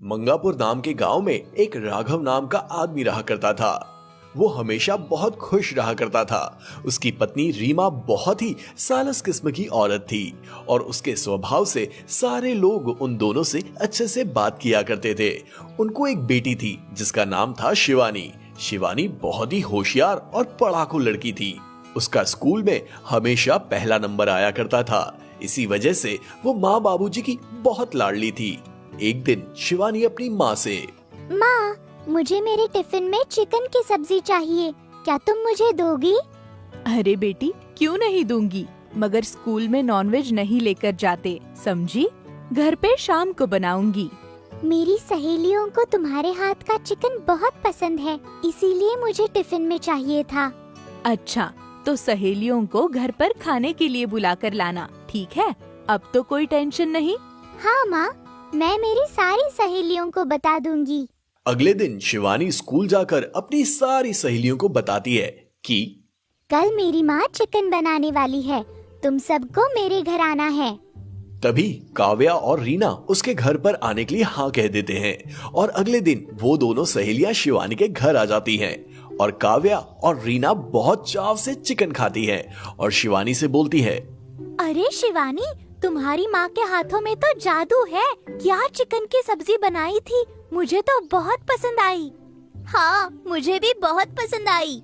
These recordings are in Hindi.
मंगापुर नाम के गांव में एक राघव नाम का आदमी रहा करता था। वो हमेशा बहुत खुश रहा करता था। उसकी पत्नी रीमा बहुत ही सालस किस्म की औरत थी और उसके स्वभाव से सारे लोग उन दोनों से अच्छे से बात किया करते थे। उनको एक बेटी थी जिसका नाम था शिवानी। शिवानी बहुत ही होशियार और पढ़ाकू लड़की थी। उसका स्कूल में हमेशा पहला नंबर आया करता था। इसी वजह से वो माँ बाबूजी की बहुत लाडली थी। एक दिन शिवानी अपनी माँ से, माँ, मुझे मेरे टिफिन में चिकन की सब्जी चाहिए, क्या तुम मुझे दोगी? अरे बेटी, क्यों नहीं दूंगी, मगर स्कूल में नॉनवेज नहीं लेकर जाते, समझी? घर पे शाम को बनाऊंगी। मेरी सहेलियों को तुम्हारे हाथ का चिकन बहुत पसंद है, इसीलिए मुझे टिफिन में चाहिए था। अच्छा, तो सहेलियों को घर पर खाने के लिए बुला कर लाना, ठीक है? अब तो कोई टेंशन नहीं। हाँ माँ, मैं मेरी सारी सहेलियों को बता दूंगी। अगले दिन शिवानी स्कूल जाकर अपनी सारी सहेलियों को बताती है कि कल मेरी माँ चिकन बनाने वाली है, तुम सबको मेरे घर आना है। तभी काव्या और रीना उसके घर पर आने के लिए हाँ कह देते हैं और अगले दिन वो दोनों सहेलियां शिवानी के घर आ जाती हैं और काव्या और रीना बहुत चाव से चिकन खाती हैं और शिवानी से बोलती है, अरे शिवानी, तुम्हारी माँ के हाथों में तो जादू है। क्या चिकन की सब्जी बनाई थी, मुझे तो बहुत पसंद आई। हाँ, मुझे भी बहुत पसंद आई।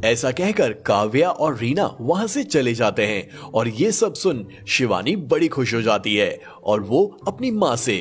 ऐसा कहकर काव्या और रीना वहाँ से चले जाते हैं और ये सब सुन शिवानी बड़ी खुश हो जाती है और वो अपनी माँ से,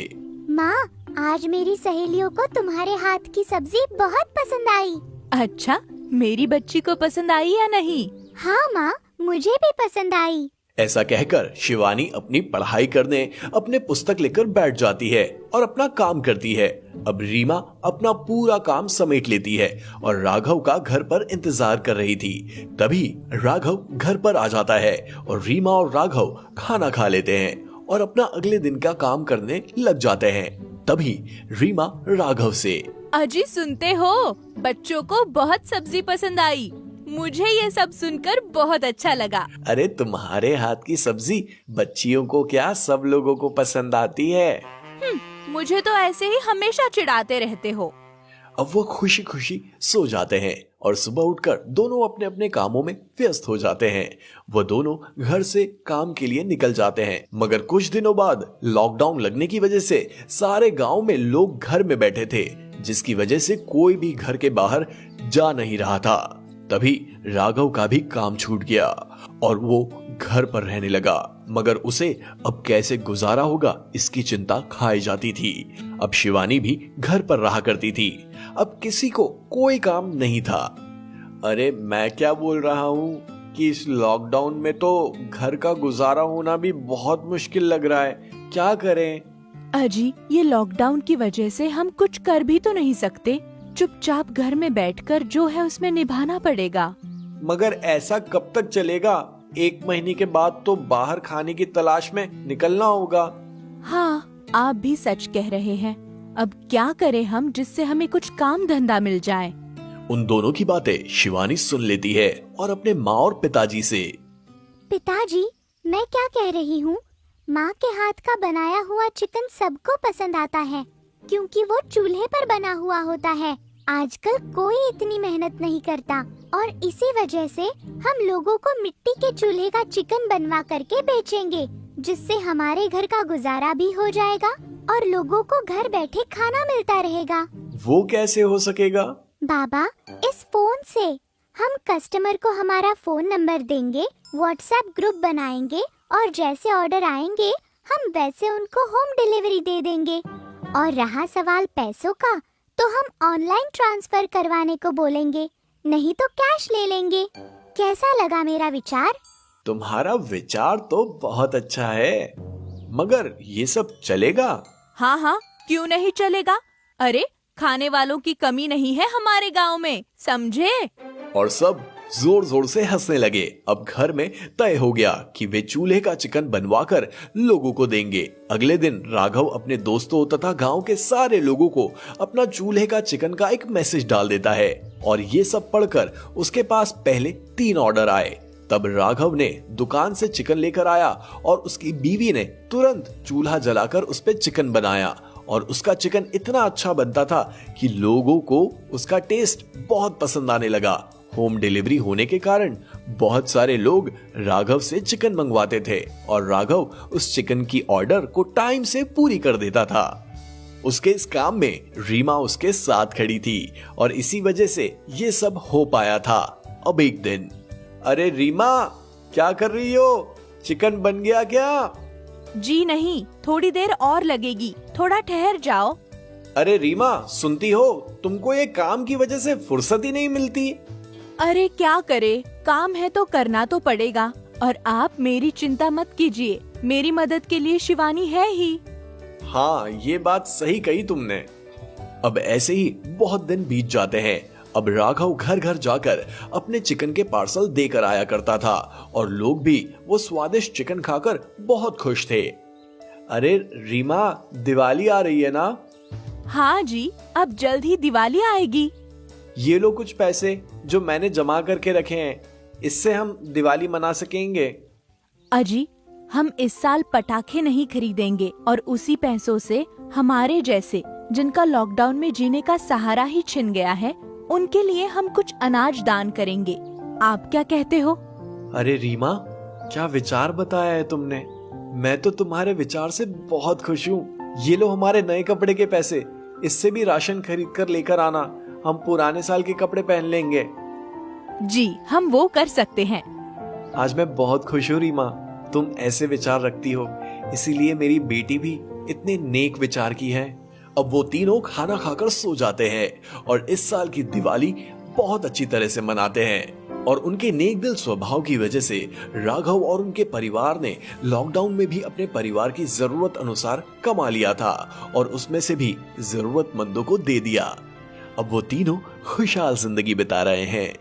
माँ, आज मेरी सहेलियों को तुम्हारे हाथ की सब्जी बहुत पसंद आई। अच्छा, मेरी बच्ची को पसंद आई या नहीं? हाँ माँ, मुझे भी पसंद आई। ऐसा कहकर शिवानी अपनी पढ़ाई करने अपने पुस्तक लेकर बैठ जाती है और अपना काम करती है। अब रीमा अपना पूरा काम समेट लेती है और राघव का घर पर इंतजार कर रही थी। तभी राघव घर पर आ जाता है और रीमा और राघव खाना खा लेते हैं और अपना अगले दिन का काम करने लग जाते हैं। तभी रीमा राघव से, अजी सुनते हो, बच्चों को बहुत सब्जी पसंद आई। मुझे ये सब सुनकर बहुत अच्छा लगा। अरे तुम्हारे हाथ की सब्जी बच्चियों को क्या सब लोगों को पसंद आती है। मुझे तो ऐसे ही हमेशा चिढ़ाते रहते हो। अब वो खुशी खुशी सो जाते हैं और सुबह उठकर दोनों अपने अपने कामों में व्यस्त हो जाते हैं। वो दोनों घर से काम के लिए निकल जाते हैं, मगर कुछ दिनों बाद लॉकडाउन लगने की वजह से सारे गांव में लोग घर में बैठे थे, जिसकी वजह से कोई भी घर के बाहर जा नहीं रहा था। तभी राघव का भी काम छूट गया और वो घर पर रहने लगा, मगर उसे अब कैसे गुजारा होगा इसकी चिंता खाई जाती थी। अब शिवानी भी घर पर रहा करती थी। अब किसी को कोई काम नहीं था। अरे मैं क्या बोल रहा हूँ कि इस लॉकडाउन में तो घर का गुजारा होना भी बहुत मुश्किल लग रहा है, क्या करें? अजी, ये लॉकडाउन की वजह से हम कुछ कर भी तो नहीं सकते। चुपचाप घर में बैठकर जो है उसमें निभाना पड़ेगा। मगर ऐसा कब तक चलेगा? 1 महीने के बाद तो बाहर खाने की तलाश में निकलना होगा। हाँ, आप भी सच कह रहे हैं। अब क्या करें हम जिससे हमें कुछ काम धंधा मिल जाए। उन दोनों की बातें शिवानी सुन लेती है और अपने माँ और पिताजी से, पिताजी, मैं क्या कह रही हूँ, माँ के हाथ का बनाया हुआ चिकन सबको पसंद आता है, क्योंकि वो चूल्हे पर बना हुआ होता है। आजकल कोई इतनी मेहनत नहीं करता और इसी वजह से हम लोगों को मिट्टी के चूल्हे का चिकन बनवा करके बेचेंगे, जिससे हमारे घर का गुजारा भी हो जाएगा और लोगों को घर बैठे खाना मिलता रहेगा। वो कैसे हो सकेगा? बाबा, इस फोन से हम कस्टमर को हमारा फोन नंबर देंगे, व्हाट्सएप ग्रुप बनाएंगे और जैसे ऑर्डर आएंगे हम वैसे उनको होम डिलीवरी दे देंगे। और रहा सवाल पैसों का, तो हम ऑनलाइन ट्रांसफर करवाने को बोलेंगे, नहीं तो कैश ले लेंगे। कैसा लगा मेरा विचार? तुम्हारा विचार तो बहुत अच्छा है, मगर ये सब चलेगा? हाँ हाँ, क्यों नहीं चलेगा। अरे, खाने वालों की कमी नहीं है हमारे गांव में, समझे? और सब जोर जोर से हंसने लगे। अब घर में तय हो गया कि वे चूल्हे का चिकन बनवाकर लोगों को देंगे। अगले दिन राघव अपने दोस्तों तथा गांव के सारे लोगों को अपना चूल्हे का चिकन का एक मैसेज डाल देता है और ये सब पढ़कर उसके पास पहले 3 ऑर्डर आए। तब राघव ने दुकान से चिकन लेकर आया और उसकी बीवी ने तुरंत चूल्हा जलाकर उस पे चिकन बनाया और उसका चिकन इतना अच्छा बनता था कि लोगों को उसका टेस्ट बहुत पसंद आने लगा। होम डिलीवरी होने के कारण बहुत सारे लोग राघव से चिकन मंगवाते थे और राघव उस चिकन की ऑर्डर को टाइम से पूरी कर देता था। उसके इस काम में रीमा उसके साथ खड़ी थी और इसी वजह से ये सब हो पाया था। अब एक दिन, अरे रीमा, क्या कर रही हो? चिकन बन गया क्या? जी नहीं, थोड़ी देर और लगेगी, थोड़ा ठहर जाओ। अरे रीमा, सुनती हो, तुमको ये काम की वजह से फुर्सत ही नहीं मिलती। अरे क्या करे, काम है तो करना तो पड़ेगा। और आप मेरी चिंता मत कीजिए, मेरी मदद के लिए शिवानी है ही। हाँ, ये बात सही कही तुमने। अब ऐसे ही बहुत दिन बीत जाते हैं। अब राघव घर घर जाकर अपने चिकन के पार्सल देकर आया करता था और लोग भी वो स्वादिष्ट चिकन खाकर बहुत खुश थे। अरे रीमा, दिवाली आ रही है ना? हाँ जी, अब जल्द ही दिवाली आएगी। ये लो कुछ पैसे जो मैंने जमा करके रखे हैं, इससे हम दिवाली मना सकेंगे। अजी, हम इस साल पटाखे नहीं खरीदेंगे और उसी पैसों से हमारे जैसे जिनका लॉकडाउन में जीने का सहारा ही छिन गया है, उनके लिए हम कुछ अनाज दान करेंगे। आप क्या कहते हो? अरे रीमा, क्या विचार बताया है तुमने। मैं तो तुम्हारे विचार से बहुत खुश हूँ। ये लो हमारे नए कपड़े के पैसे, इससे भी राशन खरीद कर लेकर आना, हम पुराने साल के कपड़े पहन लेंगे। जी, हम वो कर सकते हैं। आज मैं बहुत खुश हूँ रीमा, तुम ऐसे विचार रखती हो, इसीलिए मेरी बेटी भी इतने नेक विचार की है। अब वो तीनों खाना खाकर सो जाते हैं और इस साल की दिवाली बहुत अच्छी तरह से मनाते हैं। और उनके नेक दिल स्वभाव की वजह से राघव और उनके परिवार ने लॉकडाउन में भी अपने परिवार की जरूरत अनुसार कमा लिया था और उसमें से भी जरूरतमंदों को दे दिया। अब वो तीनों खुशहाल जिंदगी बिता रहे हैं।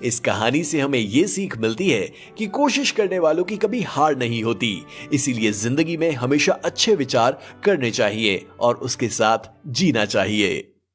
इस कहानी से हमें ये सीख मिलती है कि कोशिश करने वालों की कभी हार नहीं होती, इसीलिए जिंदगी में हमेशा अच्छे विचार करने चाहिए और उसके साथ जीना चाहिए।